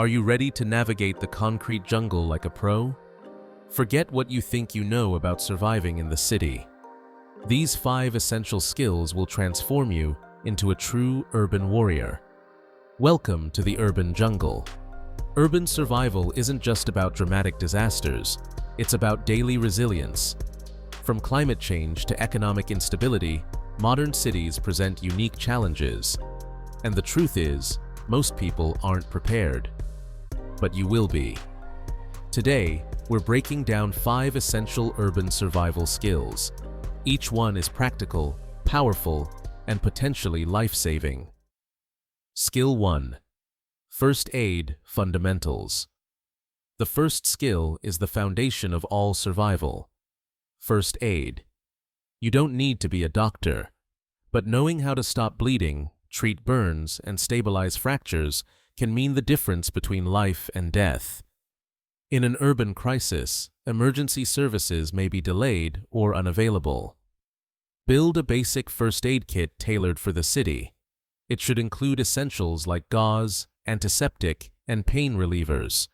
Are you ready to navigate the concrete jungle like a pro? Forget what you think you know about surviving in the city. These 5 essential skills will transform you into a true urban warrior. Welcome to the urban jungle. Urban survival isn't just about dramatic disasters, it's about daily resilience. From climate change to economic instability, modern cities present unique challenges. And the truth is, most people aren't prepared. But you will be. Today, we're breaking down 5 essential urban survival skills. Each one is practical, powerful, and potentially life-saving. Skill 1. First Aid Fundamentals. The first skill is the foundation of all survival. First aid. You don't need to be a doctor, but knowing how to stop bleeding, treat burns, and stabilize fractures can mean the difference between life and death. In an urban crisis, emergency services may be delayed or unavailable. Build a basic first aid kit tailored for the city. It should include essentials like gauze, antiseptic, and pain relievers.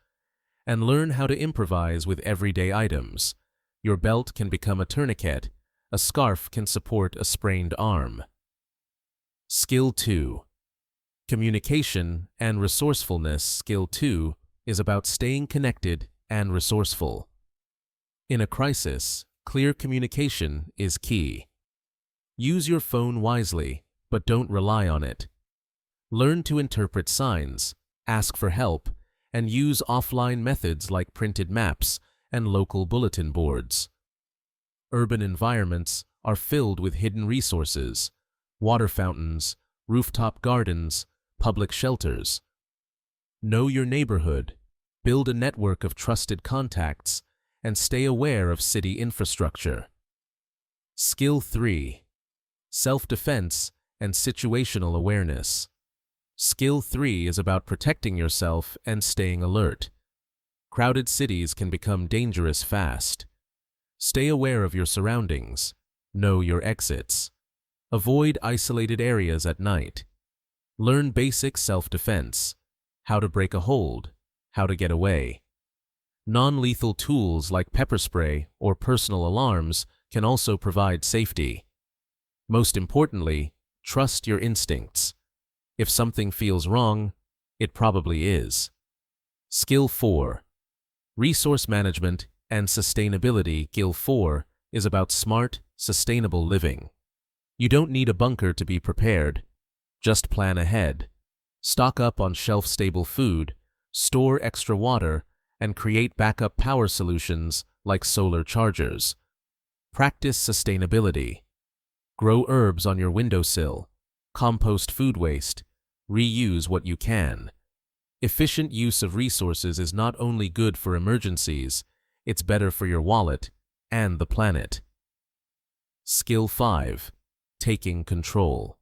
And learn how to improvise with everyday items. Your belt can become a tourniquet, a scarf can support a sprained arm. Skill 2. Communication and resourcefulness. Skill 2 is about staying connected and resourceful. In a crisis, clear communication is key. Use your phone wisely, but don't rely on it. Learn to interpret signs, ask for help, and use offline methods like printed maps and local bulletin boards. Urban environments are filled with hidden resources, water fountains, rooftop gardens, public shelters. Know your neighborhood, build a network of trusted contacts, and stay aware of city infrastructure. Skill 3. Self-defense and situational awareness. Skill 3 is about protecting yourself and staying alert. Crowded cities can become dangerous fast. Stay aware of your surroundings. Know your exits. Avoid isolated areas at night. Learn basic self-defense, how to break a hold, how to get away. Non-lethal tools like pepper spray or personal alarms can also provide safety. Most importantly, trust your instincts. If something feels wrong, it probably is. Skill 4. Resource management and sustainability. Skill 4 is about smart, sustainable living. You don't need a bunker to be prepared. Just plan ahead. Stock up on shelf-stable food, store extra water, and create backup power solutions like solar chargers. Practice sustainability. Grow herbs on your windowsill. Compost food waste. Reuse what you can. Efficient use of resources is not only good for emergencies, it's better for your wallet and the planet. Skill 5. Taking control.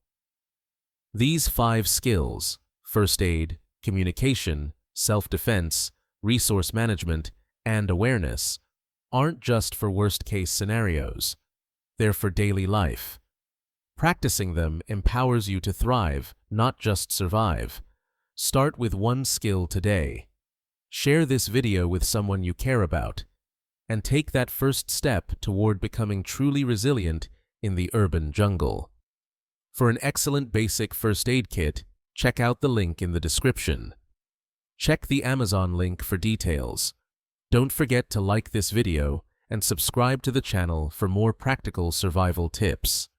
These 5 skills, first aid, communication, self-defense, resource management, and awareness, aren't just for worst-case scenarios. They're for daily life. Practicing them empowers you to thrive, not just survive. Start with one skill today. Share this video with someone you care about, and take that first step toward becoming truly resilient in the urban jungle. For an excellent basic first aid kit, check out the link in the description. Check the Amazon link for details. Don't forget to like this video and subscribe to the channel for more practical survival tips.